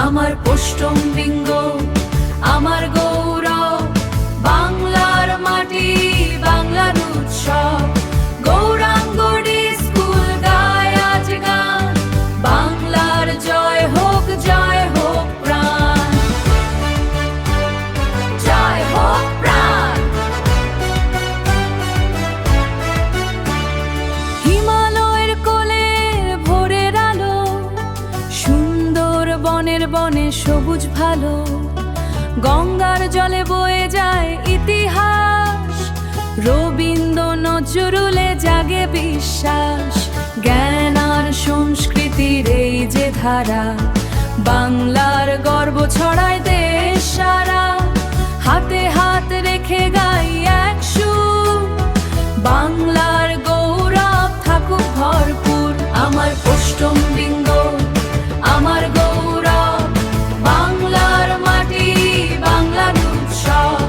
আমার পোষ্টমবৃঙ্গ, আমার গৌরব, বাংলার মাটি, বাংলার উৎসব। গৌরাঙ্গডি স্কুল গায় আজ গান, বাংলার জয় হোক প্রাণ, জয় হোক প্রাণ। হিমালয়ের কোলে ভোরের আলো, সুন্দর বনের বনে সবুজ ভালো, গঙ্গার জলে বয়ে যায় ইতিহাস, রবীন্দ্র নজরুলে জাগে বিশ্বাস। জ্ঞান আর সংস্কৃতির এই যে ধারা, বাংলার গর্ব ছড়ায় দেশ সারা। হাতে হাত রেখে গাই এক সুর, বাংলার গৌরব থাকুক ভরপুর। আমার পোষ্টমবৃঙ্গ, আমার গৌরব, বাংলার মাটি, বাংলার উৎসব।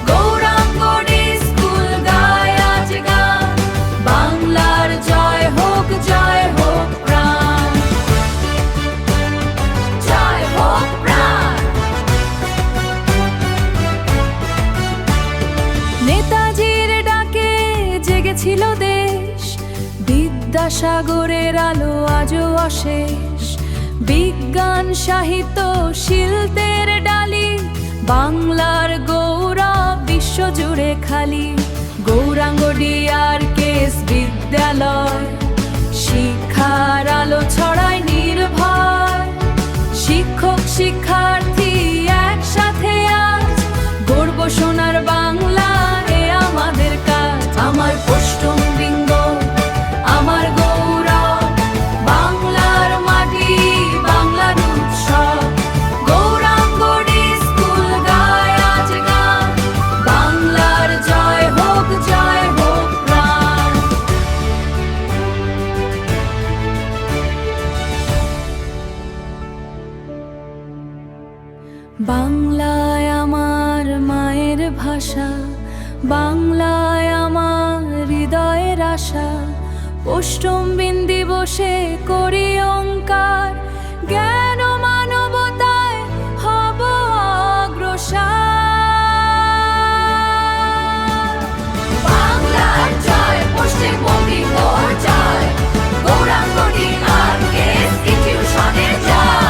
গৌরাঙ্গডি স্কুল গায় আজ গান, বাংলার জয় হোক প্রাণ, জয় হোক প্রাণ। নেতাজির ডাকে জেগেছিল দেশ, বিদ্যাসাগরের আলো আজও অশেষ। বিজ্ঞান সাহিত্য শিল্পের ডালি, বাংলার গৌরব বিশ্বজুড়ে খালি। গৌরাঙ্গডি আরকেএস বিদ্যালয়, শিক্ষার আলো ছড়ায় নির্ভয়। শিক্ষক শিক্ষার্থী একসাথে আজ, গর্ব সোনার বাংলা এ আমাদের কাজ। আমার পোষ্টমবৃঙ্গ, আমার গৌরব, বাংলার মাটি, বাংলার উৎসব। গৌরাঙ্গডি স্কুল গায় আজ গান, বাংলার জয় হোক প্রাণ। বাংলায় আমার মায়ের ভাষা, বাংলায় আমার হৃদয়ের আশা। অষ্টমবিন দিবসে করি অঙ্কার, জ্ঞান ও মানবতায় হব অগ্রসর। বাংলার জয়, পশ্চিমবঙ্গের জয়, গৌরাঙ্গডি আরকেএস ইনস্টিটিউশনের জয়।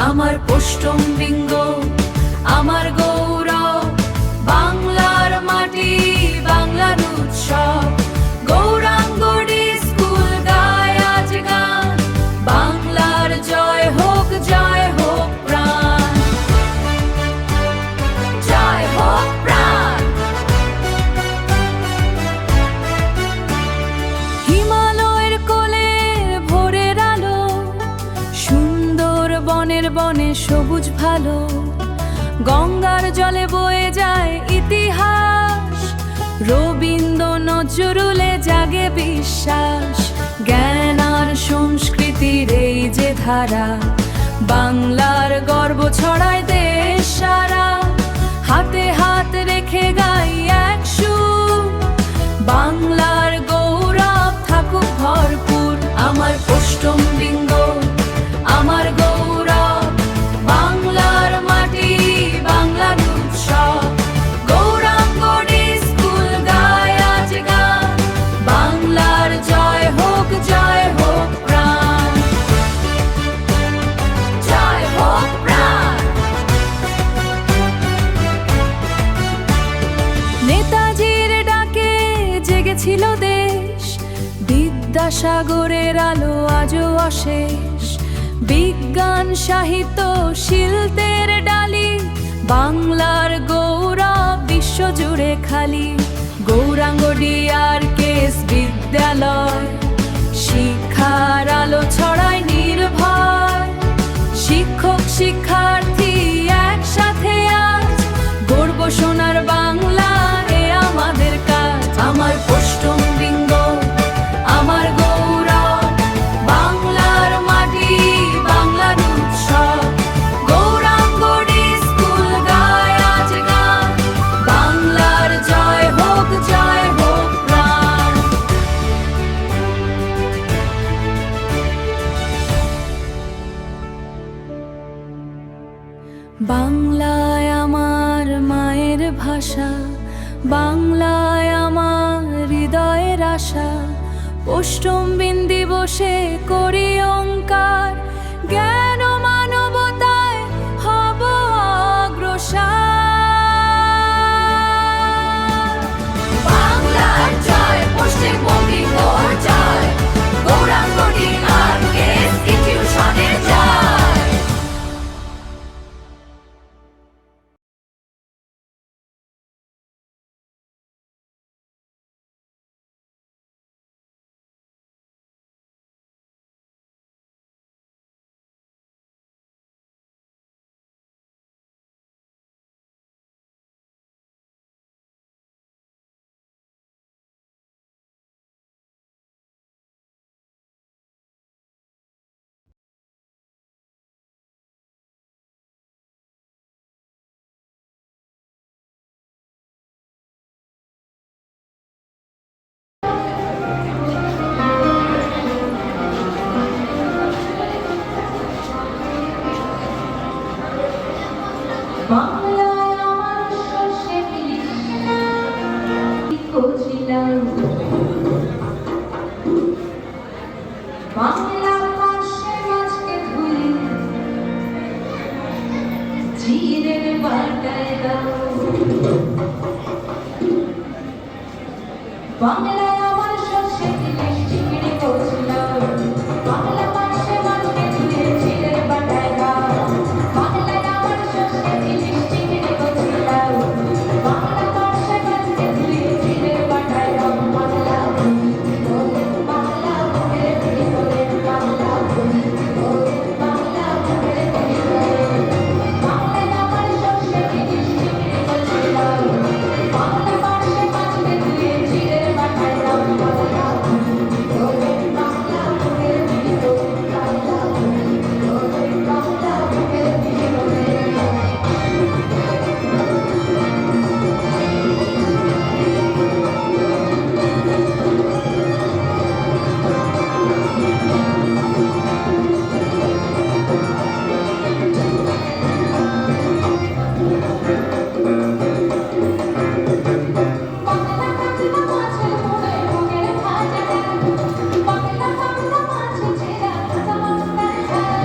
আমার পোষ্টমবৃঙ্গ, আমার গৌরব, বাংলার মাটি, বাংলার উৎসব। গৌরাঙ্গডি স্কুল গায় আজ গান, বাংলার জয় হোক প্রাণ, জয় হোক প্রাণ। হিমালয়ের কোলে ভোরের আলো, সুন্দর বনের বনে সবুজ ভালো, গঙ্গার জলে বয়ে যায় ইতিহাস, রবীন্দ্র নজরুলে জাগে বিশ্বাস। জ্ঞান আর সংস্কৃতির এই যে ধারা, বাংলার গর্ব ছড়ায় দেশ সারা। হাতে হাত রেখে গাই এক সুর, বাংলার গৌরব থাকুক ভরপুর। আমার পোষ্টমবৃঙ্গ, আমার গৌরব, বাংলার মাটি, বাংলার উৎসব। গৌরাঙ্গডি স্কুল গায় আজ গান, বাংলার জয় হোক প্রাণ, জয় হোক প্রাণ। নেতাজির ডাকে জেগেছিল দেশ, বিদ্যাসাগরের আলো আজও অশেষ। বিজ্ঞান সাহিত্য শিল্পের ডালি, বাংলার গৌরব বিশ্বজুড়ে খালি। গৌরাঙ্গডি আরকেএস বিদ্যালয়, শিক্ষার আলো ছড়ায় নির্ভয়। শিক্ষক শিক্ষার্থী একসাথে আজ, গর্ব সোনার বাংলা এ আমাদের কাজ। আমার পোষ্টমবৃঙ্গ, আমার গৌরব, বাংলার মাটি, বাংলার উৎসব। অষ্টম বিন্দি বসে করি ওঙ্কার, জ্ঞান ও মানবতায় হব অগ্রসর। বাংলার জয়, পশ্চিমবঙ্গী মোর জয়, গৌরাঙ্গ ডিআরএস ইনস্টিটিউশনের জয়। বাংলায় আমার সর্ষে কচিলাম, বাংলা পাশে মাছকে ধুলি জিরের বাটায় দাও। বাংলায় আমার সর্ষে ইলিশ চিংড়ি কচিলাম, বাংলা পাশে মাছকে ধুলি জিরের বাটায় দাও। বাংলায় আমার সর্ষে ইলিশ চিংড়ি কচিলাম, বাংলা পাশে মাছকে ধুলি জিরের বাটায় দাও। বাংলা বাংলা বুকের ভিতরে, বাংলা বাংলা বুকের ভিতরে, বাংলায় আমার সর্ষে ইলিশ চিংড়ি কচিলাম, বাংলা পাশে মাছকে ধুলি জিরের বাটায় দাও। বাংলা বাংলা বুকের ভিতরে, বাংলা বাংলা বুকের ভিতরে। বাংলা বাংলা মাছের মোড়ে বুকের ভাজা, বাংলা বাংলা মাছের ছেঁড়া ভাজা মশলার ঝাল।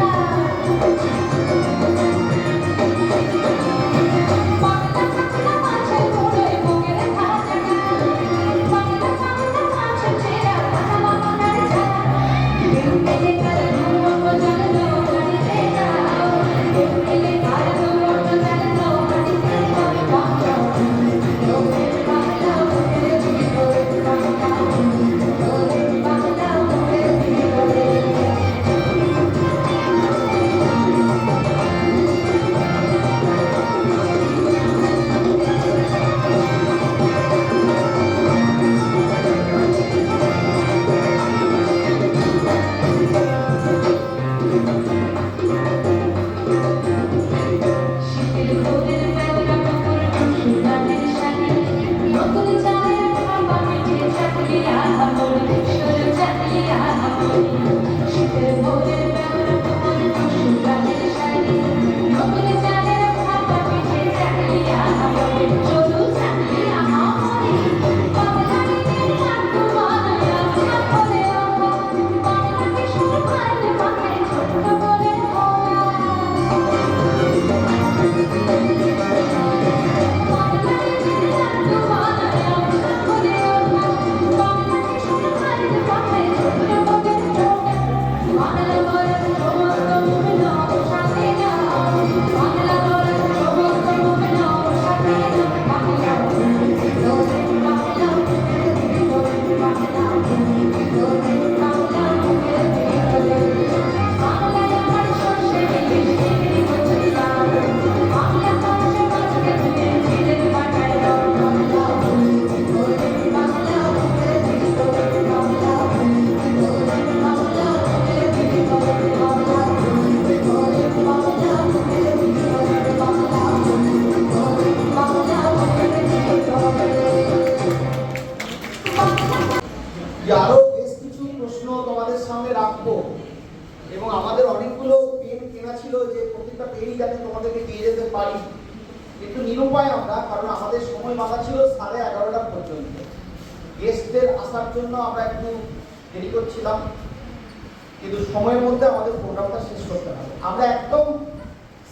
বাংলা বাংলা মাছের মোড়ে বুকের ভাজা, বাংলা বাংলা মাছের ছেঁড়া ভাজা মশলার ঝাল। কেউ পেলে কার ধুমন্ত জানলো বাড়িতে যাও, কেউ পেলে কার ধুমন্ত জানলো বাড়িতে যাও। বাংলা বাংলা বুকের ভিতরে, বাংলা বাংলা বুকের ভিতরে। শীতের ভোরের বেলা কাপড় টুসু গানের শাড়ি, নতুন চালের খাবার মিঠে চাকলিয়া আমল, সরু চাকলিয়া আমল। শীতের ভোরের বেলা কাপড় টুসু গানের শাড়ি, নতুন চালের খাবার মিঠে চাকলিয়া আমল, সরু চাকলিয়া আমল। বাংলাদেশের মাতৃ বাংলা সকলে অমর, বাংলাকে সুর ভাইলে মাথায় ছোট্ট করে আরো বেশ কিছু প্রশ্ন তোমাদের সামনে রাখবো এবং আমাদের অনেকগুলো পেন কেনা ছিল যে প্রত্যেকটা পেনই যাতে তোমাদেরকে দিয়ে যেতে পারি, কিন্তু নিরুপায় আমরা, কারণ আমাদের সময় বাঁধা ছিল 11:30 পর্যন্ত। গেস্টদের আসার জন্য আমরা একটু দেরি করছিলাম, কিন্তু সময়ের মধ্যে আমাদের প্রোগ্রামটা শেষ করতে হবে। আমরা একদম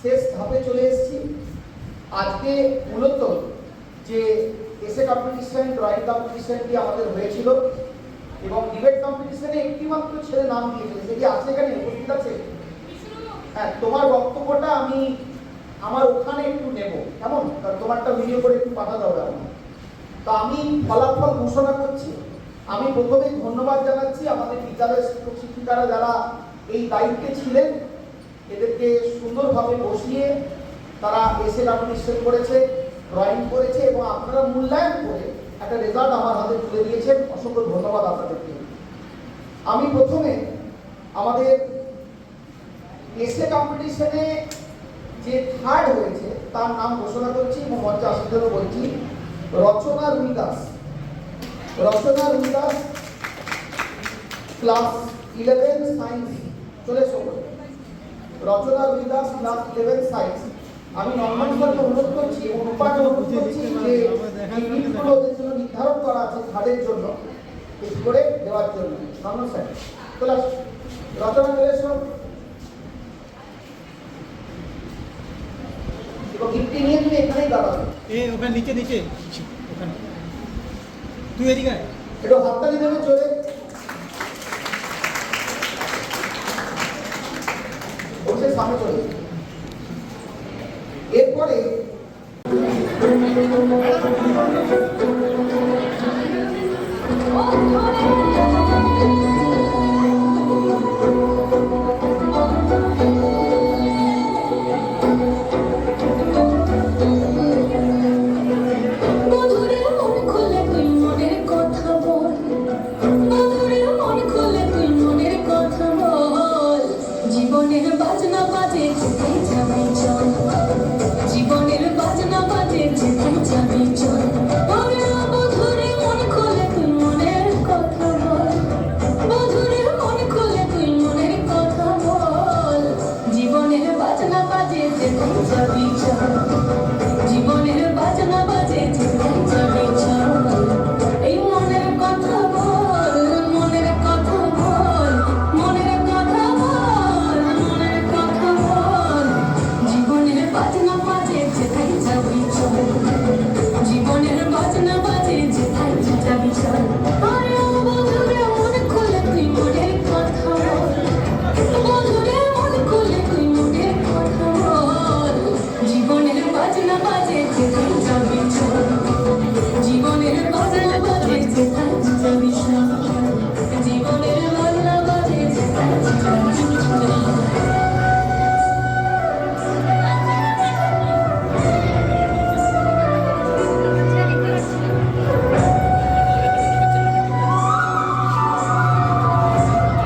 শেষ ধাপে চলে এসেছি। আজকে মূলত যে এসে কম্পিটিশন, ড্রয়িং কম্পিটিশনটি আমাদের হয়েছিল এবং ডিবেট কম্পিটিশনে একটি মাত্র ছেলে নাম দিয়েছে, সেটি আছে এখানে উপস্থিত আছে। হ্যাঁ, তোমার বক্তব্যটা আমি আমার ওখানে একটু নেব, কেমন? কারণ তোমারটা ভিডিও করে একটু পাঠাতে হবে আমার। তো আমি ফলাফল ঘোষণা করছি। আমি প্রথমেই ধন্যবাদ জানাচ্ছি আমাদের বিদ্যালয়ের শিক্ষক শিক্ষিকারা যারা এই দায়িত্বে ছিলেন, এদেরকে সুন্দরভাবে বসিয়ে তারা এসে কম্পিটিশন করেছে, ড্রয়িং করেছে এবং আপনারা মূল্যায়ন করে একটা রেজাল্ট আমার হাতে তুলে দিয়েছেন। অসংখ্য ধন্যবাদ আপনাদেরকে। আমি প্রথমে আমাদের এসে কম্পিটিশনে যে থার্ড হয়েছে তার নাম ঘোষণা করছি এবং মঞ্চে আসার জন্য বলছি রচনা রুই দাস। রচনা রুই দাস, ক্লাস 11 সায়েন্স। চলে এসো। রচনা রুই দাস, ক্লাস 11 সায়েন্স। আমি নর্মাল স্যারকে অনুরোধ করছি এবং রূপাকে অনুরোধ করছি যে এই গিফটগুলো ওদের জন্য নির্ধারণ করা আছে থার্ডের জন্য, একটু করে দেওয়ার জন্য। নর্মাল স্যার চলে আসো। রচনা চলে এসো। গিফটটি নিয়ে তুমি এখানেই দাঁড়াবে। ওখানে নিচে নিচে ওখানে তুই এদিকে আয়। একটু হাততালি দেবে চলে। বসে সামনে চলে। এরপরে জীবনের বাজনা বাজে যেথায় যাবে চল, জীবনের বাজনা বাজে যেথায় যাবে চল। বধুরে মন খুলে তুই মনের কথা বল, বধুরে মন খুলে তুই মনের কথা বল। জীবনের বাজনা বাজে যেথায় যাবে চল, জীবনের বাজনা বাজে যেথায় যাবে চল। এই মনের কথা বল, মনের কথা বল, মনের কথা বল, মনের কথা বল। জীবনের বাজনা বাজে যেথায় যাবি চল, জীবনের বাজনা বাজে যেথায় যাবি চল। আরে বধুরে মন খুলে তুই মনের কথা বল, বধুরে মন খুলে তুই মনের কথা বল। জীবনের বাজনা বাজে যেথায় যাবি চল, জীবনের বাজনা বাজে যেথায় যাবি চল, জীবনের বাজনা বাজে যেথায় যাবি চল।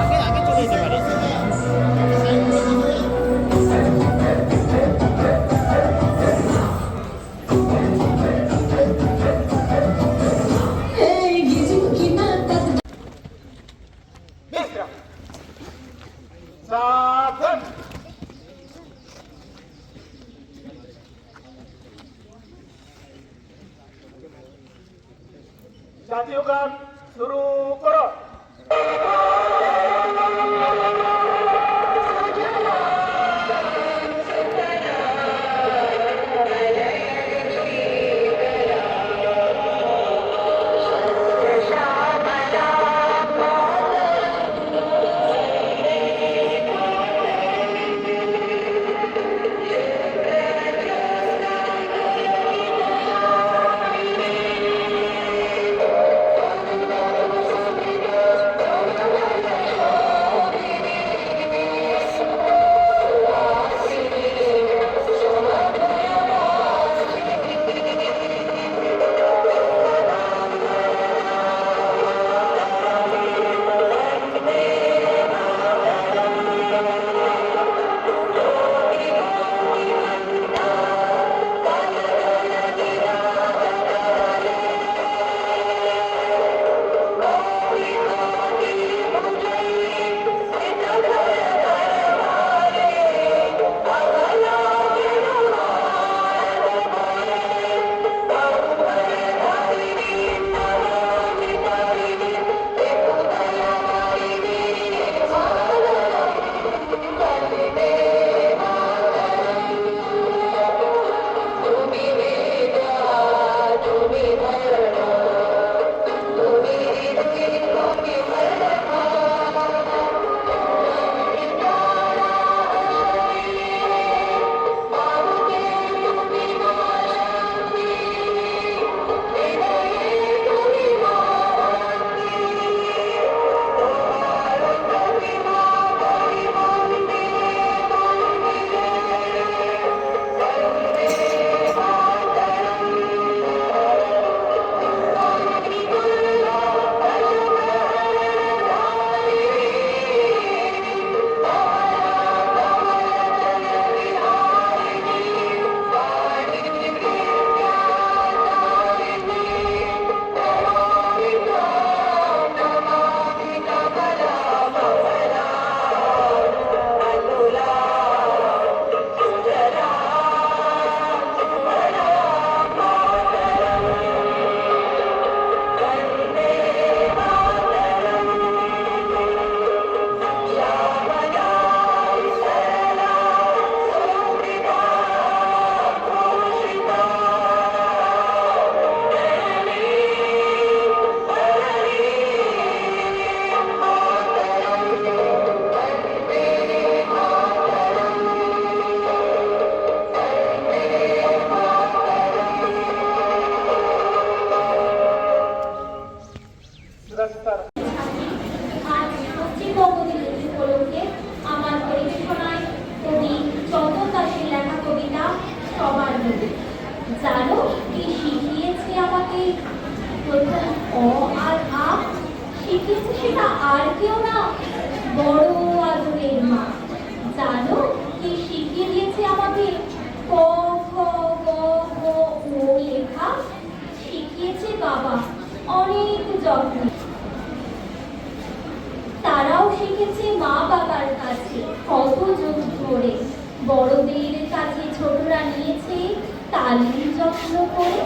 আগে আগে চলে যেতে পারে। Hey, gizim kime tak সাবধান। জাতীয় গান শুরু করো। প্রথম অ আর আ শিখিয়েছে সেটা আর কেউ না, বড় আদরের মা। জানো কি শিখিয়ে দিয়েছে আমাকে? ক খ গ ঘ ও লেখা শিখিয়েছে বাবা অনেক যত্ন। তারাও শিখেছে মা বাবার কাছে কত যুগ ধরে। বড়দের কাছে ছোটরা নিয়েছে তালিম যত্ন করে।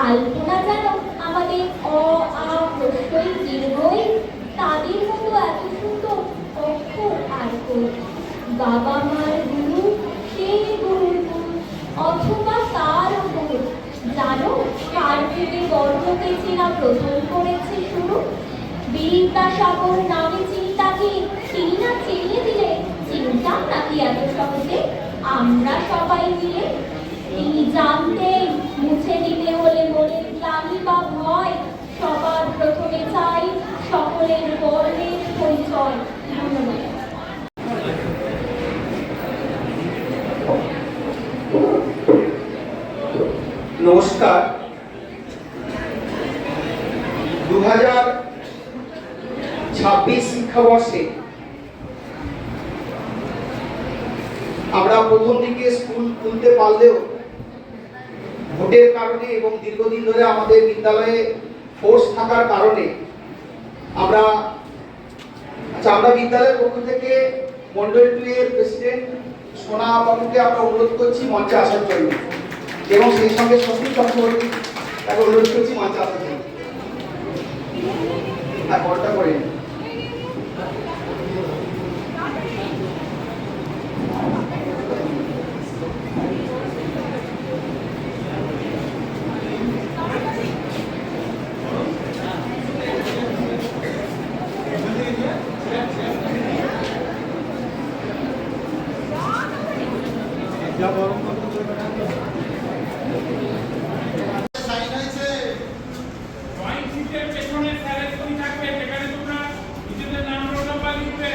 আলপনা যেন আমাদের অ আ প্রত্যয় দীর্ঘই, তাদের মতো এত সুন্দর অক্ষর আর কই। বাবা মার গুরু, সেই গুরুর গুরু অথবা তার গুরু। জানো কার থেকে বর্ণকে চেনা প্রথম করেছে শুরু? বিদ্যাসাগর নামে চিন্তাকে তিনি না চিনিয়ে দিলে, চিন্তা নাকি এত সহজে আমরা সবাই মিলে? তিনি জানতেন মুছে দিতে হলে মনের গ্লানি বা ভয়, সবার প্রথমে চাই সকলের বর্ণের পরিচয়। ধন্যবাদ। নমস্কার। 2026 শিক্ষাবর্ষে আমরা প্রথম দিকে স্কুল খুলতে পারলেও ভোটের কারণে এবং দীর্ঘদিন ধরে আমাদের বিদ্যালয়ে ফোর্স থাকার কারণে আমরা বিদ্যালয়ের পক্ষ থেকে মন্ডল 2 এর প্রেসিডেন্ট সোনা বাবুকে আমরা অনুরোধ করছি মঞ্চে আসার জন্য, এবং সেই সঙ্গে শশী চক্রবর্তী তাকে অনুরোধ করছি মঞ্চে আসার জন্য। হ্যাঁ, বড়টা করে যা গরম ড্রয়িং শিটের পেছনে স্যারের ছবি থাকবে, যেখানে তোমরা নিজেদের নাম রোল নাম্বার লিখবে।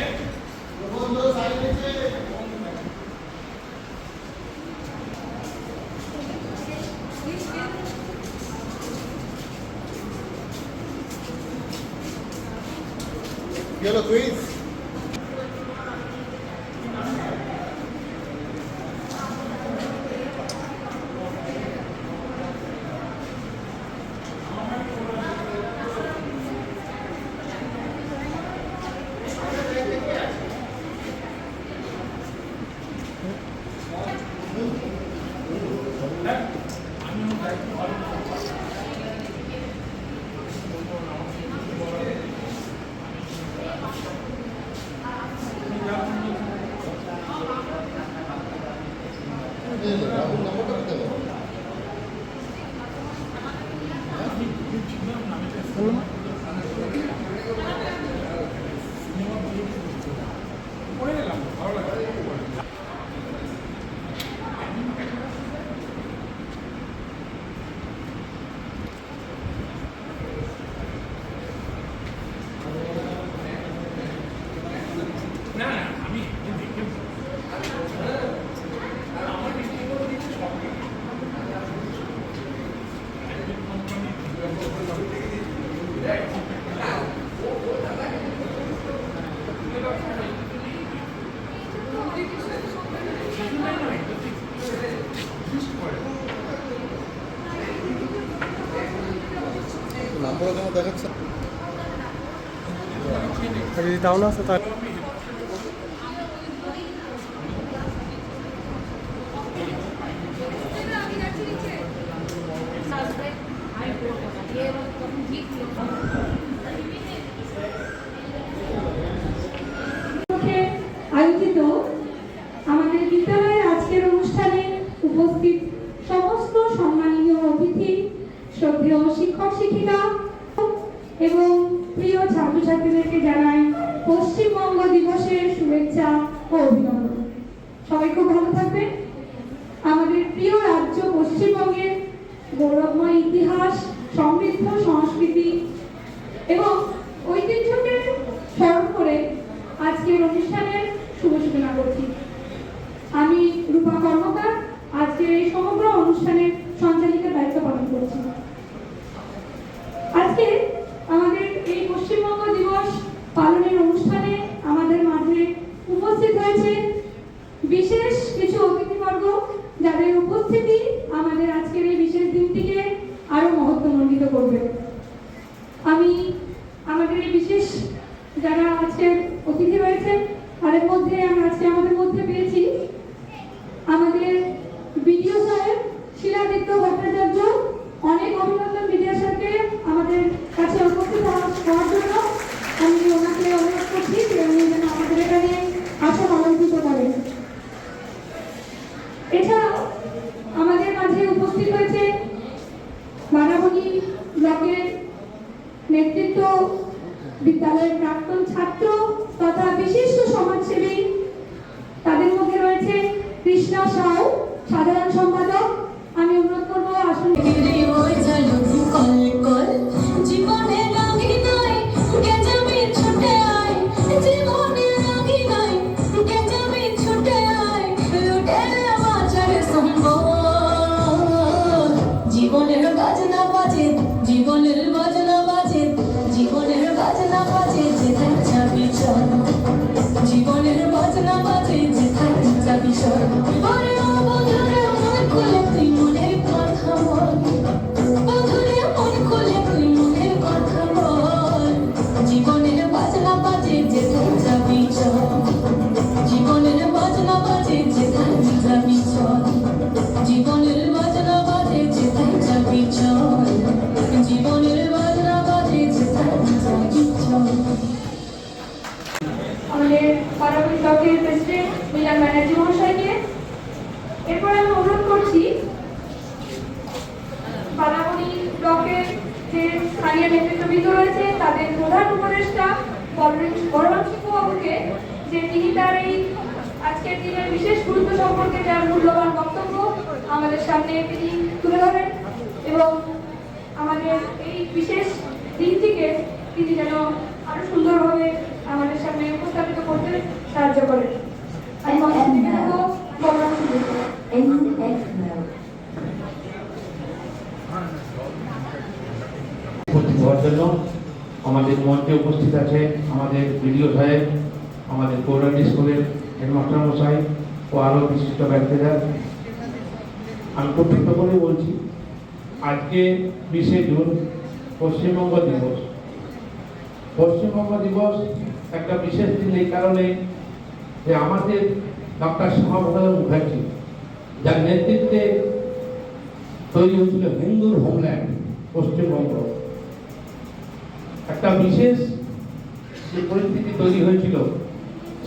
Yellow quiz. পড়ে গেলাম, ভালো লাগছে। না না, আমি দেখে আমার ব্যক্তিগত কিছু শখ নেই। নাম্বার কেন দেখাচ্ছে? যদি তাও না আসে তাহলে আয়োজিত আমাদের বিদ্যালয়ের আজকের অনুষ্ঠানে উপস্থিত সমস্ত সম্মানীয় অতিথি, শ্রদ্ধেয় শিক্ষক শিক্ষিকা এবং প্রিয় ছাত্রছাত্রীদেরকে জানাই পশ্চিমবঙ্গ দিবসের শুভেচ্ছা ও অভিনন্দন। সবাই খুব ভালো থাকবেন। আমাদের প্রিয় রাজ্য পশ্চিমবঙ্গের গৌরবময় ইতিহাস, সমৃদ্ধ সংস্কৃতি এবং ঐতিহ্যকে স্মরণ করে আজকের অনুষ্ঠানের শুভ সূচনা করছি। আমি রূপা কর্মকার আজকের এই সমগ্র অনুষ্ঠানের সঞ্চালিকার দায়িত্ব পালন করছি। করবে। আমি আমাদের এই বিশেষ যারা আজকের অতিথি রয়েছে তাদের মধ্যে আমরা আজকে আমাদের মধ্যে পেয়েছি আমাদের বিডিও সাহেব শিলাদিত্য ভট্টাচার্য। অনেক অভিনন্দন বিডিও সাহেবকে আমাদের কাছে উপস্থিত হওয়ার জন্য। আমি ওনাকে অনুরোধ করছি যে উনি যেন আমাদের এখানে আসন অলঙ্কৃত করেন। এছাড়াও আমাদের মাঝে উপস্থিত হয়েছে বারাবণী ব্লকের নেতৃত্ব বিদ্যালয়ের প্রাক্তন ছাত্র তথা বিশিষ্ট সমাজসেবী। তাদের মধ্যে রয়েছে কৃষ্ণা সাউ, সাধারণ সম্পাদক। আমি অনুরোধ করবো আসুন। জীবনের বাজনা বাজে, জীবনের বাজনা বাজে, জীবনের বাজনা বাজে, যেখানে যাবি চল। জীবনের বাজনা বাজে, যেখানে যাবি চল। ওরে ও বন্ধুরে মন খুলে তুই মনের কথা বল। বন্ধুরে মন খুলে তুই মনের কথা বল। জীবনের বাজনা বাজে, যেখানে যাবি চল। জীবনের বাজনা বাজে, যেখানে যাবি চল। জীবনের বাজনা বাজে, যেখানে যাবি চল। জীবনের বাজনা বাজে, যেখানে যাবি চল। আমাদের বারাবণী ব্লকের প্রেসিডেন্ট মিলান ব্যানার্জি মহাশয়কে। এরপর আমি অনুরোধ করছি বারাবণী ব্লকের যে স্থানীয় নেতৃত্ববৃন্দ রয়েছে তাদের প্রধান উপদেষ্টা বলরাম সিংহ বাবুকে যে তিনি তার এই আজকের দিনের বিশেষ গুরুত্ব সম্পর্কে যার মূল্যবান বক্তব্য আমাদের সামনে তিনি তুলে ধরেন এবং আমাদের এই বিশেষ দিনটিকে তিনি যেন আরো সুন্দরভাবে আমাদের সামনে উপস্থাপিত করতে সাহায্য করেন। আমি মঞ্চ থেকে নেব বলরাম সিংহকে। উপস্থিত হওয়ার জন্য আমাদের মঞ্চে উপস্থিত আছে আমাদের বিডিও সাহেব, আমাদের পৌরাণী স্কুলের হেডমাস্টার মশাই ও আরও বিশিষ্ট ব্যক্তিরা। আমি প্রত্যক্ষ করে বলছি, আজকে 20শে জুন পশ্চিমবঙ্গ দিবস। পশ্চিমবঙ্গ দিবস একটা বিশেষ দিন এই কারণে যে আমাদের ডক্টর শ্যামাপ্রসাদ মুখার্জি যার নেতৃত্বে তৈরি হয়েছিল হিন্দুর হোমল্যান্ড পশ্চিমবঙ্গ, একটা বিশেষ যে পরিস্থিতি তৈরি হয়েছিল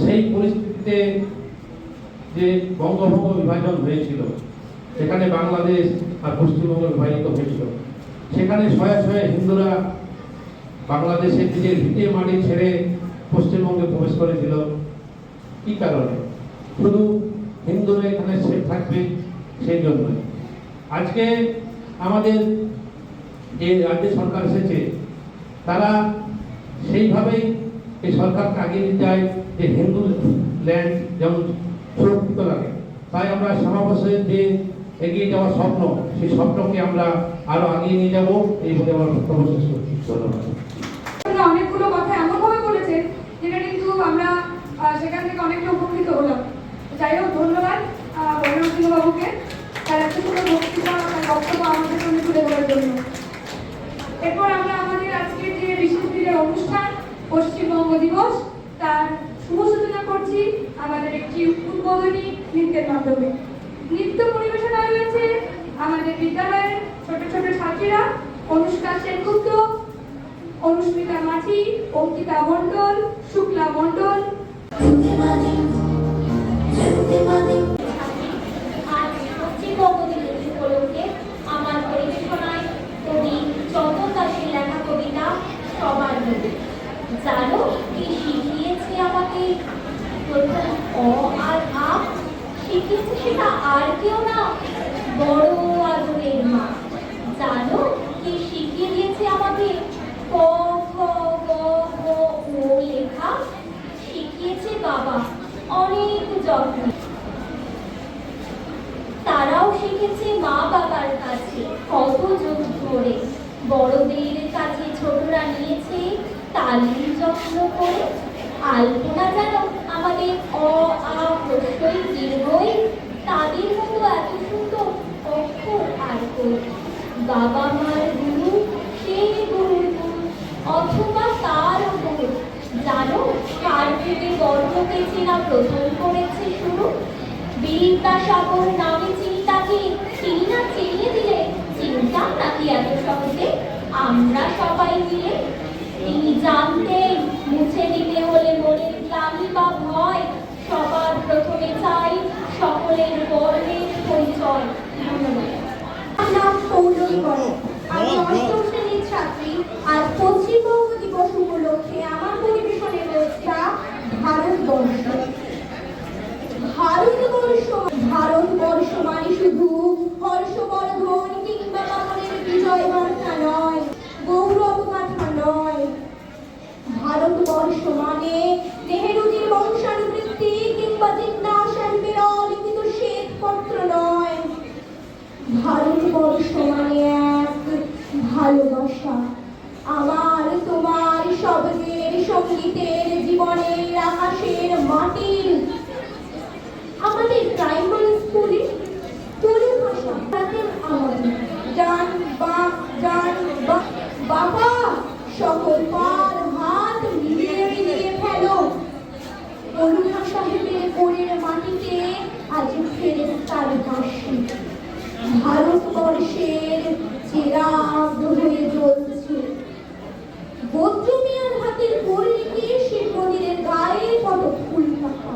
সেই পরিস্থিতিতে যে বঙ্গভঙ্গ বিভাজন হয়েছিল, সেখানে বাংলাদেশ আর পশ্চিমবঙ্গ বিভাজিত হয়েছিল। সেখানে শয়ে শয়ে হিন্দুরা বাংলাদেশের নিজের ভিটে মাটি ছেড়ে পশ্চিমবঙ্গে প্রবেশ করেছিল। কি কারণে? শুধু হিন্দুরা এখানে সেফ থাকবে সেই জন্যই। আজকে আমাদের যে রাজ্য সরকার এসেছে তারা সেইভাবেই এই সরকারকে আগিয়ে নিতে চায় যে হিন্দু ল্যান্ড যেমন সুরক্ষিত লাগে। তাই আমরা শ্যামাপ্রসাদের যে এগিয়ে যাওয়ার স্বপ্ন, সেই স্বপ্নকে আমরা আরো আগিয়ে নিয়ে যাব এই বলে আমার বক্তব্য শেষ করছি। ধন্যবাদ। অনেকগুলো কথা এমনভাবে বলেছেন যেটা কিন্তু আমরা সেখান থেকে অনেকটা উপকৃত হলাম। যাই হোক, ধন্যবাদ বলরাম সিংহ বাবুকে তার এত সুন্দর বক্তৃতা, তার বক্তব্য আমাদের সামনে তুলে ধরার জন্য। এরপর আমরা আমাদের আজকের যে বিশেষ দিনের অনুষ্ঠান পশ্চিমবঙ্গ দিবস তার শুভ সূচনা করছি আমাদের একটি উদ্বোধনী নৃত্যের মাধ্যমে। নৃত্য পরিবেশনায় রয়েছে আমাদের বিদ্যালয়ের ছোট ছোট ছাত্রীরা অনুষ্কা সেনগুপ্ত, অনুস্মিতা মাঝি, অঙ্কিতা মণ্ডল, শুক্লা মণ্ডল। আজ পশ্চিমবঙ্গ দিবস উপলক্ষে আমার পরিবেশনায় কবি চন্দন দাসের লেখা কবিতা সবার মিলে। জানো কি শিখিয়েছে আমাকে প্রথম অ আর আ? শিখিয়েছে সেটা আর কেউ না, বড় আদরের মা। জানো কি শিখিয়ে দিয়েছে আমাকে ক খ গ ঘ ও লেখা? শিখিয়েছে বাবা অনেক যত্ন। তারাও শিখেছে মা বাবার কাছে কত যুগ ধরে। বড়দের কাছে ছোটরা নিয়েছে তালিম যত্ন করে। আলপনা যেন আমাদের অ আ হ্রস্বই দীর্ঘই, তাদের মতো এত সুন্দর অক্ষর আর কই। বাবা মার গুরু থেকে বর্ণকে চেনা প্রথম করেছে শুরু। বিদ্যাসাগর নামে চিন্তাকে তিনি না চিনিয়ে দিলে চিন্তা নাকি এত সহজে আমরা সবাই মিলে। তিনি জানতেন মুছে দিতে হলে মনের গ্লানি বা ভয়, সবার প্রথমে চাই সকলের বর্ণের পরিচয়। ধন্যবাদ। আমার নাম পৌলমী কর, আমি অষ্টম শ্রেণীর ছাত্রী। আর পশ্চিমবঙ্গ দিবস উপলক্ষে আমার পরিবেশনে রয়েছে ভারতবর্ষ। ভারতবর্ষ ভারতবর্ষ মানে শুধু হর্ষবর্ধন কিংবা বামনের বিজয় বার্তা নয়, গৌরব গাথা নয়। ভারতবর্ষ মানে নেহেরুজির বংশানুবৃত্তি কিংবা জিন্না সাহেবের অলিখিত শ্বেতপত্র নয়। ভারতবর্ষ মানে এক ভালোবাসা, আমার তোমার শব্দের সঙ্গীতের জীবনের আকাশের মাটির। আমাদের প্রাইমারি স্কুলে তুলু ভাষা আমাদের ডান বাবা সকল পার হাত মিলিয়ে মিলিয়ে ফেলো। করুণা সাহেবের কোলের মাটিতে আজ ফেরেশতার হাসি। ভারতবর্ষের চিরাগ হয়ে জ্বলছে। বৌদ্ধ মিয়ার হাতের কোলে গিয়ে শিব মন্দিরের গায়ে কত ফুল পাতা,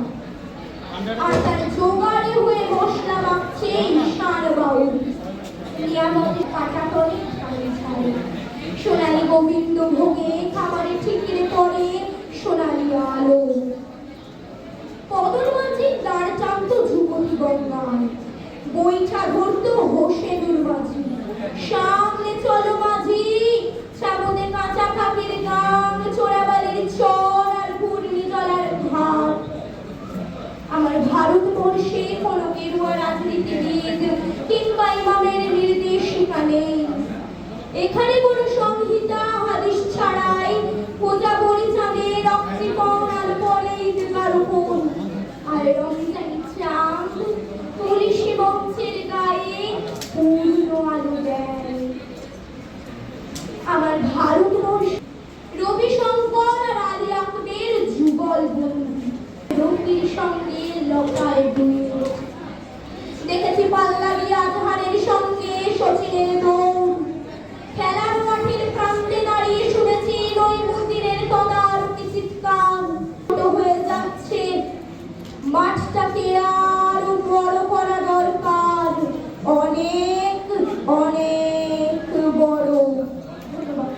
আর তার জোগাড়ে হয়ে মশলা মাখছে ঈশান বাউল। নিয়ামতের পাটাতনে ছাড়ে ছাড়ে সোনালি গোবিন্দ ভোগে খাবারে ঠিকিরে পড়ে সোনালি আলো। কদর মাঝে দাঁড় টানত ধ্রুপদী গঙ্গায়, বৈঠা ধরতো হোসেনুর মাঝি। সামনে চলো মাঝি, সামনে কাঁচা কাকের গান, চোরাবালির চর আর ঘূর্ণি জলার ঘাট। আমার ভারতবর্ষে কোনো গেরুয়া রাজনীতিবিদ কিংবা ইমামের নির্দেশিকা নেই। এখানে কোনো সংহিতা হাদিস ছাড়াই পূজা পরিচালে রক্তিপণ আর পরে ঈদগার উপর। আর রমজানি চাঁদ পুলিশি মঞ্চের গায়ে পূর্ণ আলো দেয়। আমার ভারতবর্ষ রবিশঙ্কর আর আলী আকবের যুগল বন্ধু, রবির সঙ্গে লতায় দুই দেখেছি পাল্লাবি আজহারের সঙ্গে শচীনের দৌড়। খেলার মাঠের প্রান্তে দাঁড়িয়ে শুনেছি নৈমুদ্দিনের তদারকি চিৎকার। হয়ে যাচ্ছে মাঠটাকে আরো বড় করা দরকার, অনেক অনেক বড়। ধন্যবাদ।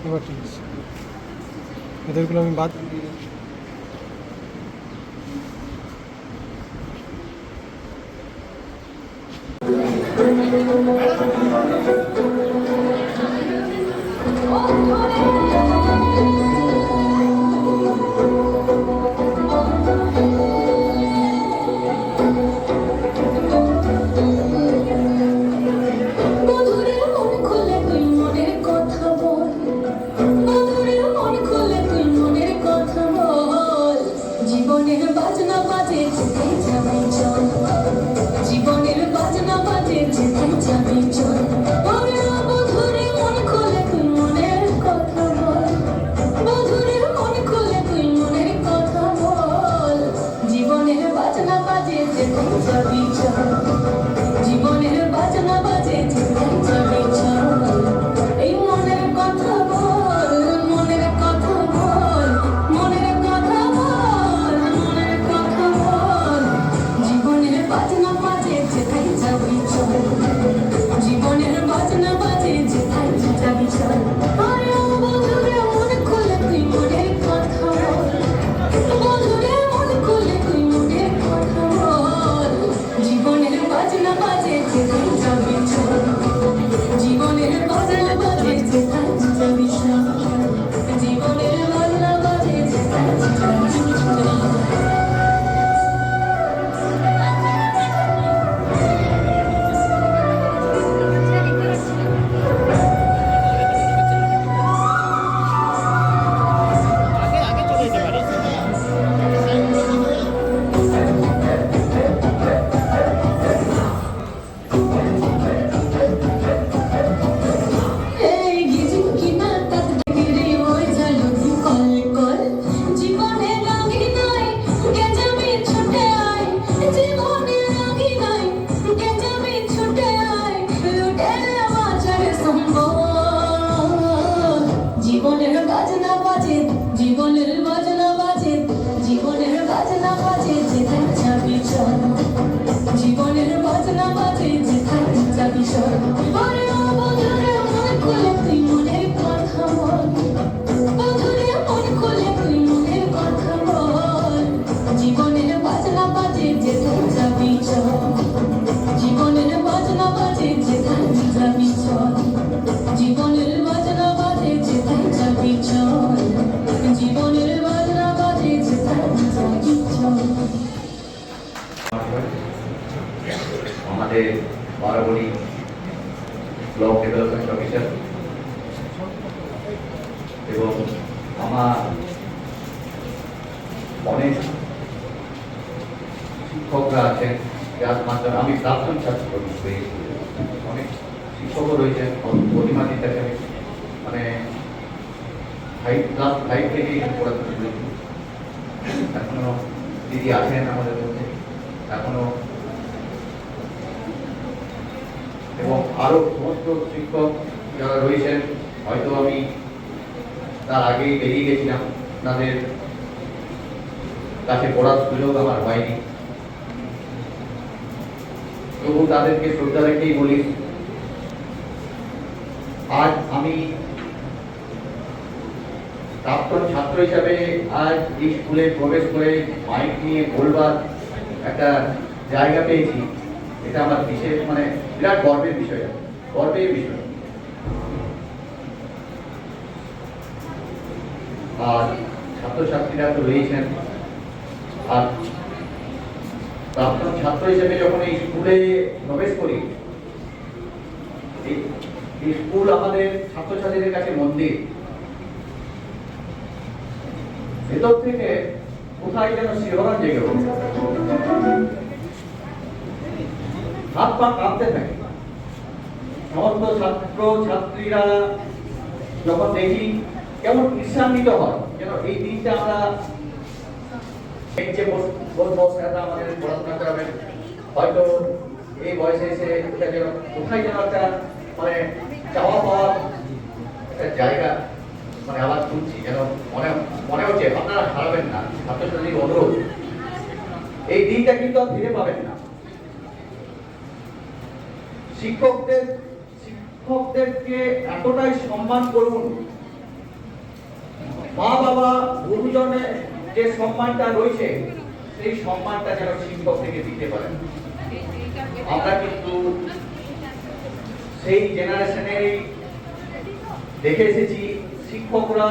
এবার ঠিক আছে, এদেরগুলো আমি বাদ মধুরে মন খুলে তুই মনের কথা বল, মধুরে মন খুলে তুই মনের কথা বল। জীবনের বাজনা বাজে যেতে যাবে চল, জীবনের বাজনা বাজে যেতে যাবে চল। মধুরে মন খুলে তুই মনের কথা বল। আমাদের বারাবণী ব্লক ডেভেলপমেন্ট অফিসার এবং আমার অনেক শিক্ষকরা আছেন যার মাধ্যমে আমি প্রাক্তন ছাত্র অনেক শিক্ষকও রয়েছেন প্রতিমা দিতে মানে ক্লাস 5 থেকে পড়াতে শুরু এখনো দিদি আছেন আমাদের মধ্যে এখনো এবং আরো সমস্ত শিক্ষক যারা রয়েছেন হয়তো আমি তার আগেই বেরিয়ে গেছিলাম তাদের কাছে পড়ার সুযোগ আমার হয়নি তবু তাদেরকে শ্রদ্ধা রেখেই বলি আজ আমি প্রাক্তন ছাত্র হিসাবে আজ এই স্কুলে প্রবেশ করে মাইক নিয়ে বলবার একটা জায়গা পেয়েছি এটা আমার বিশেষ মানে বিরাট গর্বের বিষয় আর ছাত্রছাত্রীরা তো রয়েছেন আর প্রাক্তন ছাত্র হিসেবে যখন এই স্কুলে প্রবেশ করি এই স্কুল আমাদের ছাত্রছাত্রীদের কাছে মন্দির ভেতর থেকে কোথায় যেন শিহরণ জেগে ওঠে হাত পা কাঁপতে থাকে সমস্ত ছাত্র ছাত্রীরা যখন দেখি কেমন ঈর্ষান্বিত হয় যেন এই দিনটা আমরা আমাদের পড়াশোনা করাবেন হয়তো এই বয়সে এসে যেন কোথায় যেন একটা মানে চাওয়া পাওয়ার একটা জায়গা মানে আবার শুনছি যেন মনে হচ্ছে আপনারা হারাবেন না ছাত্রছাত্রীর অনুরোধ এই দিনটা কিন্তু আর ফিরে পাবেন না শিক্ষকদেরকে এতটাই সম্মান করুন মা বাবা গুরুজনের যে সম্মানটা রয়েছে সেই সম্মানটা যেন শিক্ষক থেকে দিতে পারেন আমরা কিন্তু সেই জেনারেশনেই দেখে এসেছি শিক্ষকরা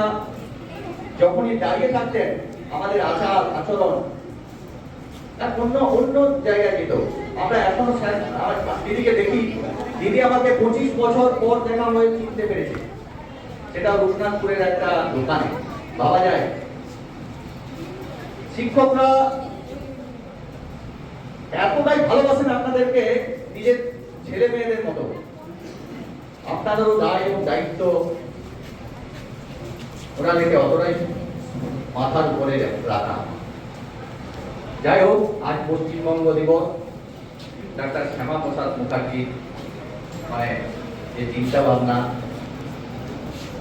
যখনই দাঁড়িয়ে থাকতেন আমাদের আচার আচরণ অন্য জায়গায় যেত আমরা এখনো দিদিকে দেখি দিদি আমাকে 25 বছর পর দেখা হয়ে চিনতে পেরেছে সেটা রঘুনাথপুরের একটা দোকানে ভাবা যায় শিক্ষকরা এতটাই ভালোবাসেন আপনাদেরকে নিজের ছেলে মেয়েদের মতো আপনাদেরও দায় এবং দায়িত্ব ওনাদেরকে অতটাই মাথার উপরে রাখা যাই হোক আজ পশ্চিমবঙ্গ দিবস ডাক্তার শ্যামাপ্রসাদ মুখার্জি মানে যে চিন্তা ভাবনা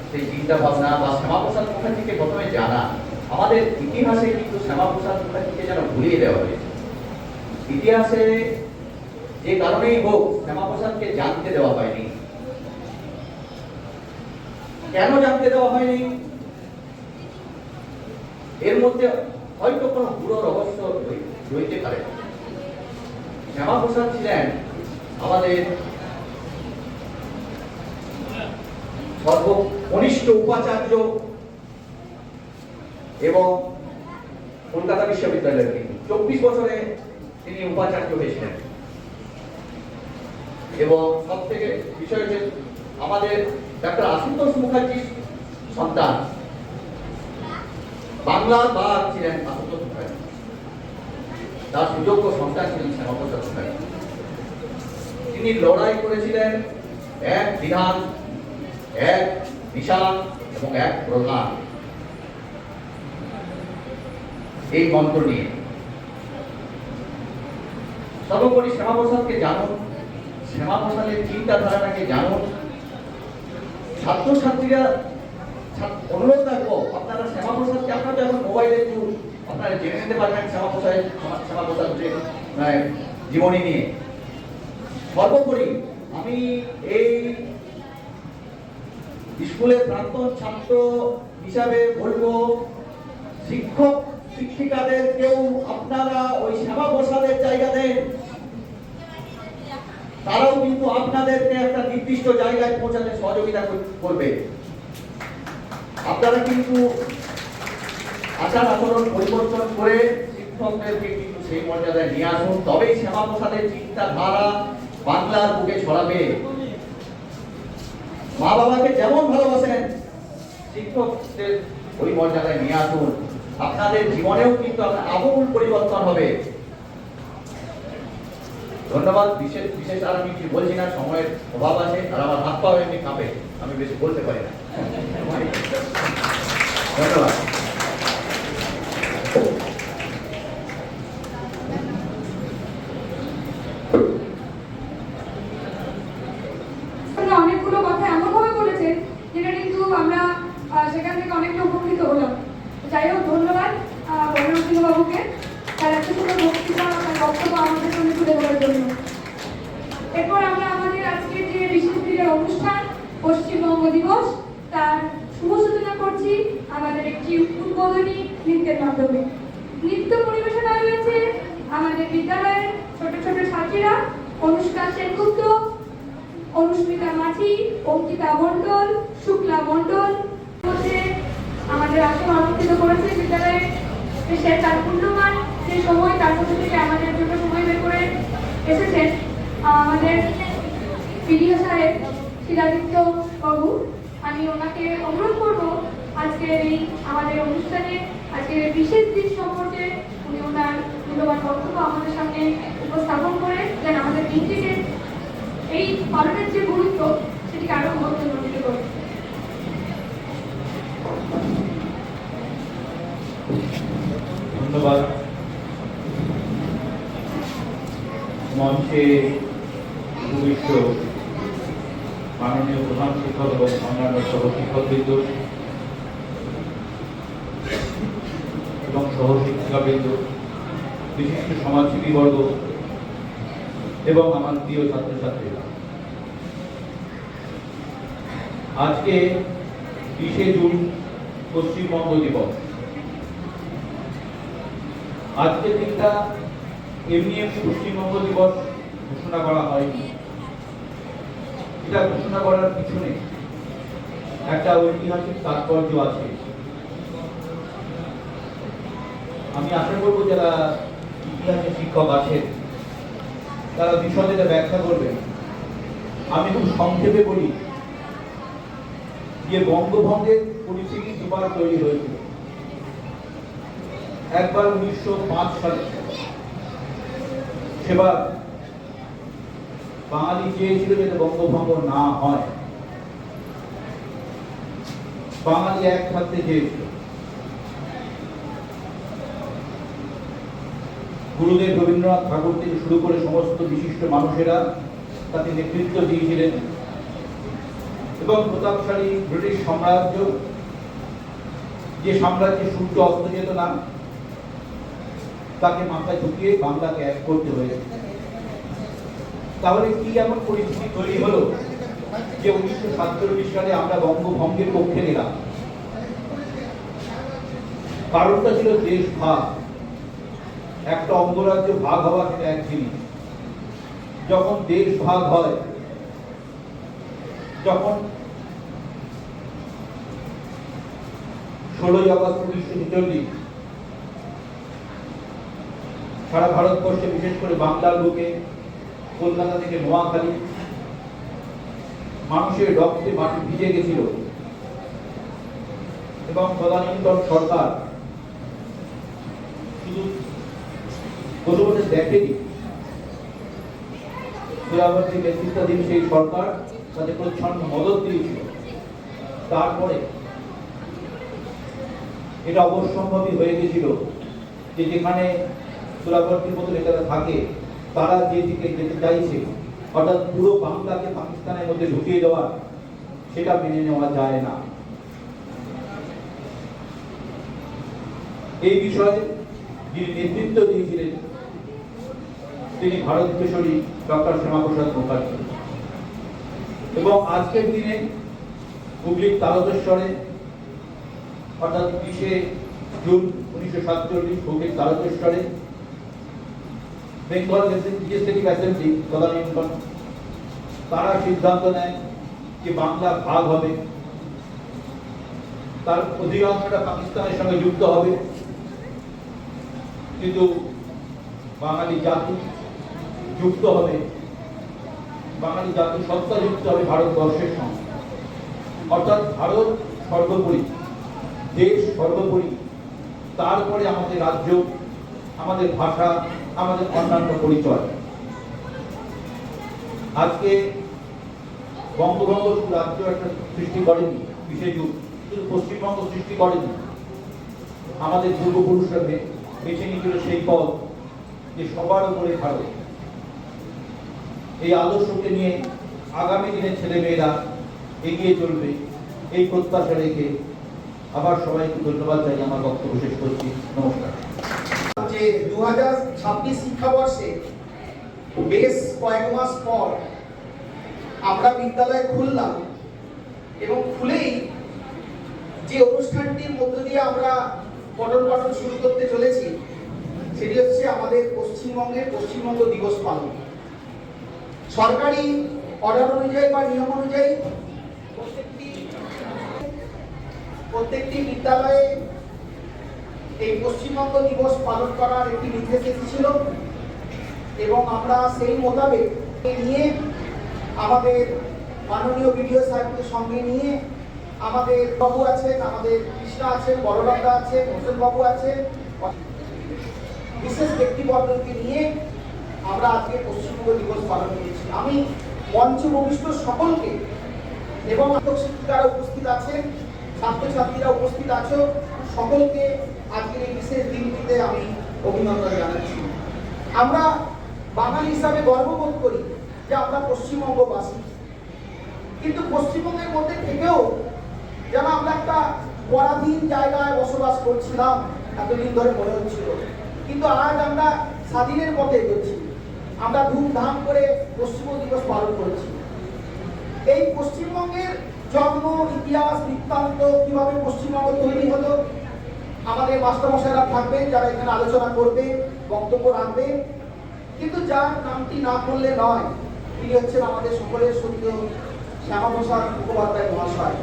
সেই চিন্তা ভাবনা বা শ্যামাপ্রসাদ মুখার্জিকে প্রথমে জানা আমাদের ইতিহাসে কিন্তু শ্যামাপ্রসাদ মুখার্জিকে যেন ভুলিয়ে দেওয়া হয়েছে ইতিহাসে যে কারণেই হোক শ্যামাপ্রসাদকে জানতে দেওয়া হয়নি কেন জানতে দেওয়া হয়নি এর মধ্যে হয়তো কোনো পুরো রহস্য রইতে পারে শ্যামাপ্রসাদ ছিলেন আমাদের সর্বকনিষ্ঠ উপাচার্য এবং কলকাতা বিশ্ববিদ্যালয়ের কিন্তু 24 বছরে তিনি উপাচার্য হয়েছিলেন এবং সব থেকে বিষয় হচ্ছে আমাদের ডাক্তার আশুতোষ মুখার্জির সন্তান বাংলার বাঘ ছিলেন আশুতোষ মুখার্জি তার সুযোগ্য সন্তান ছিলেন শ্যামাপ্রসাদ মুখার্জি তিনি লড়াই করেছিলেন এক বিধান এক বিশাল এবং এক প্রধান এই মন্ত্র নিয়ে সর্বোপরি শ্যামাপ্রসাদকে জানুন শ্যামাপ্রসাদের চিন্তাধারাটাকে জানুন ছাত্রছাত্রীরা অনুরোধ রাখবো আপনারা শ্যামাপ্রসাদকে আপনারা যখন মোবাইলে একটু আপনারা জেনে নিতে পারবেন শ্যামাপ্রসাদ জীবনী নিয়ে সর্বোপরি আমি এই স্কুলের প্রাক্তন ছাত্র হিসাবে বলবো শিক্ষক শিক্ষিকাদেরকেও আপনারা ওই শ্যামাপ্রসাদের জায়গা দেন তারাও কিন্তু আপনাদেরকে একটা নির্দিষ্ট জায়গায় পৌঁছাতে সহযোগিতা করবে আপনারা কিন্তু আচার আচরণ পরিবর্তন করে শিক্ষকদেরকে কিন্তু সেই মর্যাদায় নিয়ে আসুন, তবেই শ্যামাপ্রসাদের চিন্তাধারা বাংলার বুকে ছড়াবে। মা বাবাকে যেমন ভালোবাসেন, শিক্ষকদের ওই মর্যাদায় নিয়ে আসুন, আপনাদের জীবনেও কিন্তু আমূল পরিবর্তন হবে। ধন্যবাদ। বিশেষ আর আমি কি বলছি না, সময়ের অভাব আছে, আর আমার হাত পাও এমনি কাঁপে, আমি বেশি বলতে পারি না। ধন্যবাদ। অনেকগুলো কথা এমন ভাবে বলেছেন যেটা কিন্তু আমরা সেখান থেকে অনেকটা উপকৃত হলাম। যাই হোক, ধন্যবাদ বৈরামসিংহ বাবুকে তার এত সুন্দর বক্তৃতা, তার বক্তব্য আমাদের সামনে তুলে ধরার জন্য। এরপর আমরা আমাদের আজকের যে বিশেষ দিনের অনুষ্ঠান পশ্চিমবঙ্গ দিবস, তার শুভ সূচনা করছি আমাদের একটি উদ্বোধনী নৃত্যের মাধ্যমে। নৃত্য পরিবেশনা রয়েছে আমাদের বিদ্যালয়ের ছোট ছোট ছাত্রীরা অনুষ্কা সেনগুপ্ত, অনুস্মিতা মাঝি, অঙ্কিতা মণ্ডল, শুক্লা মণ্ডল মধ্যে আমাদের আসন অলঙ্কৃত করেছে বিদ্যালয়ে। সে তার মূল্যবান যে সময় তার মধ্যে থেকে আমাদের জন্য সময় বের করে এসেছেন আমাদের পিডিও সাহেব শিলাদিত্য বাবু। আমি ওনাকে অনুরোধ করবো আজকের এই আমাদের অনুষ্ঠানে আজকের বিশেষ দিন সম্পর্কে উনি ওনার মূল্যবান বক্তব্য আমাদের সামনে উপস্থাপন করে যেন আমাদের দিনটিকে এই পালনের যে গুরুত্ব সেটিকে আরো মহত্বমণ্ডিত করে। ধন্যবাদ। মঞ্চে উপবিষ্ট মাননীয় প্রধান শিক্ষক এবং অন্যান্য সহশিক্ষকবৃন্দ এবং সহশিক্ষিকাবৃন্দ, বিশিষ্ট সমাজসেবীবর্গ এবং আমার প্রিয় ছাত্রছাত্রীরা, আজকে 20শে জুন পশ্চিমবঙ্গ দিবস। আজকের দিনটা এমনি পশ্চিমবঙ্গ দিবস ঘোষণা করা হয়নি। এটা ঘোষণা করার পিছনে একটা ঐতিহাসিক তাৎপর্য আছে। আমি আশা করবো যারা ইতিহাসের শিক্ষক আছেন তারা বিশদে এটা ব্যাখ্যা করবেন। আমি খুব সংক্ষেপে বলি যে বঙ্গভঙ্গের পরিস্থিতি দুবার তৈরি হয়েছিল। একবার 1905 সালে, সেবার বাঙালি চেয়েছিল যাতে বঙ্গভঙ্গ না হয়, বাঙালি এক থাকতে চেয়েছিল। গুরুদেব রবীন্দ্রনাথ ঠাকুর থেকে শুরু করে সমস্ত বিশিষ্ট মানুষেরা তাকে নেতৃত্ব দিয়েছিলেন এবং প্রতাপশালী ব্রিটিশ সাম্রাজ্য, যে সাম্রাজ্যে সূর্য অস্ত যেত না, তাকে মাথায় ঢুকিয়ে বাংলাকে এক করতে হয়েছে। তাহলে কি এমন পরিস্থিতি তৈরি হলো যে 1947 সালে আমরা বঙ্গভঙ্গের পক্ষে নিলাম? কারণটা ছিল দেশ ভাগ। একটা অঙ্গরাজ্য ভাগ হওয়া সেটা এক জিনিস, যখন দেশ ভাগ হয়, যখন 16ই আগস্ট 1946 সারা ভারতবর্ষে, বিশেষ করে বাংলার বুকে, কলকাতা থেকে নোয়াখালী, মানুষের রক্তে মাটি ভিজে গেছিল এবং তদানীন্তন সরকার শুধু কোনো মনে দেখেনি, সুরাবর্তীর নেতৃত্বাধীন সেই সরকার তাদের প্রচ্ছন্ন মদত দিয়েছিল। তারপরে এটা অবশ্যম্ভাবী হয়ে গেছিল যে যেখানে সুরাবর্তীর মতো নেতারা থাকে, তারা যেদিকে যেতে চাইছে, অর্থাৎ পুরো বাংলাকে পাকিস্তানের মধ্যে ঢুকিয়ে দেওয়া, সেটা মেনে নেওয়া যায় না। এই বিষয়ে যিনি নেতৃত্ব দিয়েছিলেন তিনি ভারত কেশরী ডক্টর শ্যামাপ্রসাদ মুখার্জী। এবং আজকের দিনে হুগলির তারকেশ্বরে, অর্থাৎ 20শে জুন 1947 হুগলির তারকেশ্বরে বেঙ্গল লেজিসলেটিভ অ্যাসেম্বলি তদানীন্তন, তারা সিদ্ধান্ত নেয় যে বাংলা ভাগ হবে, তার অধিকাংশটা পাকিস্তানের সঙ্গে যুক্ত হবে। কিন্তু বাঙালি জাতি যুক্ত হবে, বাঙালি জাতি সত্তা যুক্ত হবে ভারতবর্ষের সঙ্গে। অর্থাৎ ভারত সর্বোপরি, দেশ সর্বোপরি, তারপরে আমাদের রাজ্য, আমাদের ভাষা, আমাদের অন্যান্য পরিচয়। আজকে বঙ্গভঙ্গ রাজ্য একটা সৃষ্টি করেনি, বিশেষ শুধু পশ্চিমবঙ্গ সৃষ্টি করেনি, আমাদের পূর্বপুরুষরা বেছে নিয়েছিল সেই পথ যে সবার উপরে ভারত। এই আদর্শকে নিয়ে আগামী দিনে ছেলেমেয়েরা এগিয়ে চলবে, এই প্রত্যাশা রেখে আবার সবাইকে ধন্যবাদ জানিয়ে আমার বক্তব্য শেষ করছি। নমস্কার। যে 2026 শিক্ষাবর্ষে বেশ কয়েক মাস পর আমরা বিদ্যালয় খুললাম এবং খুলেই যে অনুষ্ঠানটির মধ্য দিয়ে আমরা পঠন পাঠন শুরু করতে চলেছি সেটি হচ্ছে আমাদের পশ্চিমবঙ্গ দিবস পালন। সরকারি অর্ডার অনুযায়ী বা নিয়ম অনুযায়ী প্রত্যেকটি বিদ্যালয়ে এই পশ্চিমবঙ্গ দিবস পালন করার একটি নির্দেশ এসেছিল এবং আমরা সেই মোতাবেক নিয়ে আমাদের মাননীয় বিডিও সাহেবকে সঙ্গে নিয়ে আমাদের বাবু আছেন, আমাদের কৃষ্ণা আছেন, বড়রামদা আছেন, হোসেন বাবু আছেন, বিশেষ ব্যক্তিবর্গকে নিয়ে আমরা আজকে পশ্চিমবঙ্গ দিবস পালন করেছি। আমি মঞ্চে উপবিষ্ট সকলকে এবং শিক্ষিকারা উপস্থিত আছেন, ছাত্রছাত্রীরা উপস্থিত আছো, সকলকে আজকের এই বিশেষ দিনটিতে আমি অভিনন্দন জানাচ্ছি। আমরা বাঙালি হিসাবে গর্ববোধ করি যে আমরা পশ্চিমবঙ্গবাসী, কিন্তু পশ্চিমবঙ্গের মধ্যে থেকেও যেন আমরা একটা পরাধীন জায়গায় বসবাস করছিলাম এতদিন ধরে মনে হচ্ছিল, কিন্তু আজ আমরা স্বাধীনের পথে এগোচ্ছি। আমরা ধুমধাম করে পশ্চিমবঙ্গ দিবস পালন করেছি। এই পশ্চিমবঙ্গের জন্ম, ইতিহাস, বৃত্তান্ত, কিভাবে পশ্চিমবঙ্গ তৈরি হলো, আমাদের মাস্টারমশাইরা থাকবেন যারা এখানে আলোচনা করবে, বক্তব্য রাখবে, কিন্তু যার নামটি না করলে নয়, তিনি হচ্ছেন আমাদের সকলের শ্রদ্ধেয় শ্যামাপ্রসাদ মুখোপাধ্যায় মহাশয়।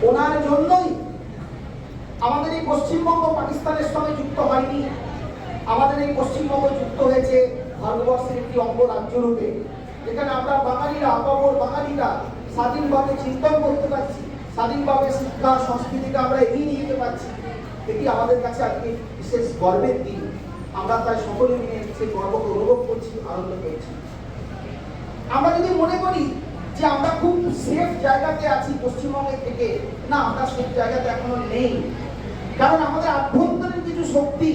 ওনার জন্যই আমাদের এই পশ্চিমবঙ্গ পাকিস্তানের সঙ্গে যুক্ত হয়নি, আমাদের এই পশ্চিমবঙ্গ যুক্ত হয়েছে ভারতবর্ষের একটি অঙ্গরাজ্য রূপে, যেখানে আমরা বাঙালিরা, আপামর বাঙালিরা স্বাধীনভাবে চিন্তন করতে পারছি, স্বাধীনভাবে শিক্ষা সংস্কৃতিকে আমরা এগিয়ে নিয়ে যেতে পারছি। এটি আমাদের কাছে আজকে বিশেষ গর্বের দিন। আমরা তাই সকলে মিলে সেই গর্বকে অনুভব করছি, আনন্দ পেয়েছি। আমরা যদি মনে করি যে আমরা খুব সেফ জায়গাতে আছি পশ্চিমবঙ্গের থেকে, না, আমরা সেফ জায়গাতে এখনো নেই। কারণ আমাদের আভ্যন্তরীণ কিছু শক্তি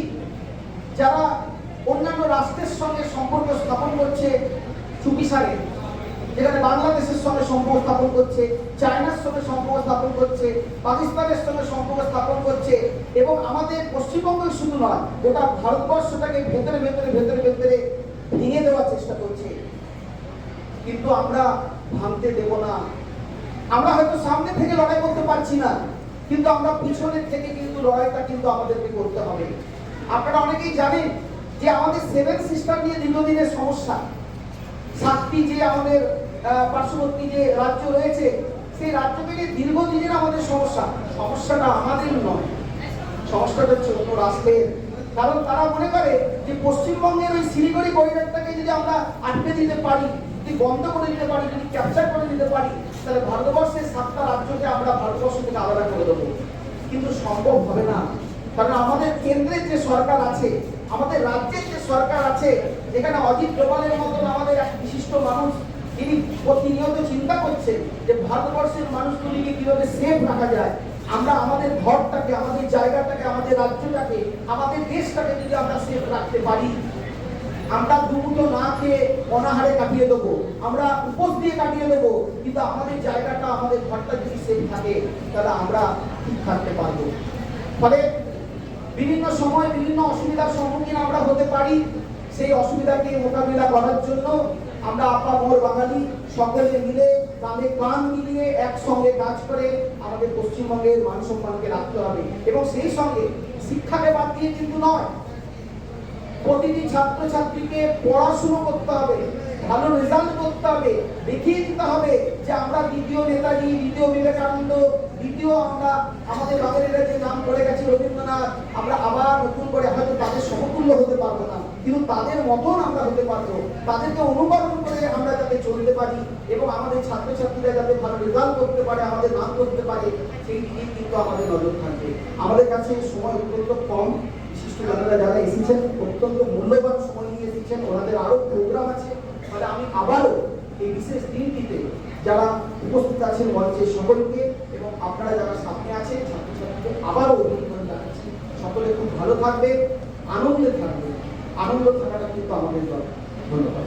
যারা অন্যান্য রাষ্ট্রের সঙ্গে সম্পর্ক স্থাপন করছে চুপিসারে, যেখানে বাংলাদেশের সঙ্গে সম্পর্ক স্থাপন করছে, চায়নার সঙ্গে সম্পর্ক স্থাপন করছে, পাকিস্তানের সঙ্গে সম্পর্ক স্থাপন করছে, এবং আমাদের পশ্চিমবঙ্গ শুধু নয়, গোটা ভারতবর্ষটাকে ভেতরে ভেতরে ভেতরে ভেতরে ভেঙে দেওয়ার চেষ্টা করছে। কিন্তু আমরা ভাঙতে দেব না। আমরা হয়তো সামনে থেকে লড়াই করতে পারছি না, কিন্তু আমরা পিছনের থেকে কিন্তু লড়াইটা কিন্তু আমাদেরকে করতে হবে। আপনারা অনেকেই জানেন যে আমাদের 7 সিস্টার নিয়ে দীর্ঘদিনের সমস্যা। 7টি যে আমাদের পার্শ্ববর্তী যে রাজ্য রয়েছে, সেই রাজ্যকে নিয়ে দীর্ঘদিনের আমাদের সমস্যাটা আমাদের নয়, সমস্যাটা হচ্ছে অন্য রাষ্ট্রের। কারণ তারা মনে করে যে পশ্চিমবঙ্গের ওই শিলিগুড়ি করিডরটাকে যদি আমরা আটকে দিতে পারি, যদি বন্ধ করে দিতে পারি, যদি ক্যাপচার করে দিতে পারি, তাহলে ভারতবর্ষের 7টা রাজ্যকে আমরা ভারতবর্ষ থেকে আলাদা করে দেবো। কিন্তু সম্ভব হবে না, কারণ আমাদের কেন্দ্রের যে সরকার আছে, আমাদের রাজ্যের যে সরকার আছে, যেখানে অজিত ডোভালের মতন আমাদের এক বিশিষ্ট মানুষ, যিনি প্রতিনিয়ত চিন্তা করছেন যে ভারতবর্ষের মানুষগুলিকে কিভাবে সেফ রাখা যায়। আমরা আমাদের ঘরটাকে, আমাদের জায়গাটাকে, আমাদের রাজ্যটাকে, আমাদের দেশটাকে যদি আমরা সেফ রাখতে পারি, আমরা দুমুঠো না খেয়ে অনাহারে কাটিয়ে দেবো, আমরা উপোস দিয়ে কাটিয়ে দেবো, কিন্তু আমাদের জায়গাটা, আমাদের ঘরটা যদি সেফ থাকে, তাহলে আমরা ঠিক থাকতে পারবো। ফলে বিভিন্ন সময় বিভিন্ন অসুবিধার সম্মুখীন আমরা হতে পারি। সেই অসুবিধাকে মোকাবিলা করার জন্য আমরা আপামর বাঙালি সকলে মিলে কাঁধে কাঁধ মিলিয়ে একসঙ্গে কাজ করে আমাদের পশ্চিমবঙ্গের মান সম্মানকে রাখতে হবে। এবং সেই সঙ্গে শিক্ষাকে বাদ দিয়ে কিন্তু নয়, প্রতিটি ছাত্রছাত্রীকে পড়াশুনো করতে হবে, ভালো রেজাল্ট করতে হবে, দেখিয়ে দিতে হবে যে আমরা দ্বিতীয় নেতাজি, দ্বিতীয় বিবেকানন্দ, দ্বিতীয় আমরা আমাদের বাঙালিরা যে নাম করে গেছে রবীন্দ্রনাথ, আমরা আবার নতুন করে হয়তো তাদের সমতুল্য হতে পারবো না, কিন্তু তাদের মতন আমরা হতে পারবো, তাদেরকে অনুকরণ করে আমরা যাতে চলতে পারি এবং আমাদের ছাত্রছাত্রীরা যাতে ভালো রেজাল্ট করতে পারে, আমাদের নাম করতে পারে, সেই দিকে কিন্তু আমাদের নজর থাকবে। আমাদের কাছে সময় অত্যন্ত কম, বিশিষ্ট জনেরা যারা এসেছেন অত্যন্ত মূল্যবান সময় নিয়ে এসেছেন, ওনাদের আরো প্রোগ্রাম আছে। ফলে আমি আবারও এই বিশেষ দিনটিতে যারা উপস্থিত আছেন মঞ্চে সকলকে এবং আপনারা যারা সামনে আছেন ছাত্রছাত্রীদের আবারও অভিনন্দন জানাচ্ছি। সকলে খুব ভালো থাকবে, আনন্দে থাকবে। আনন্দ থাকাটা কিন্তু আমাদের দরকার। ধন্যবাদ।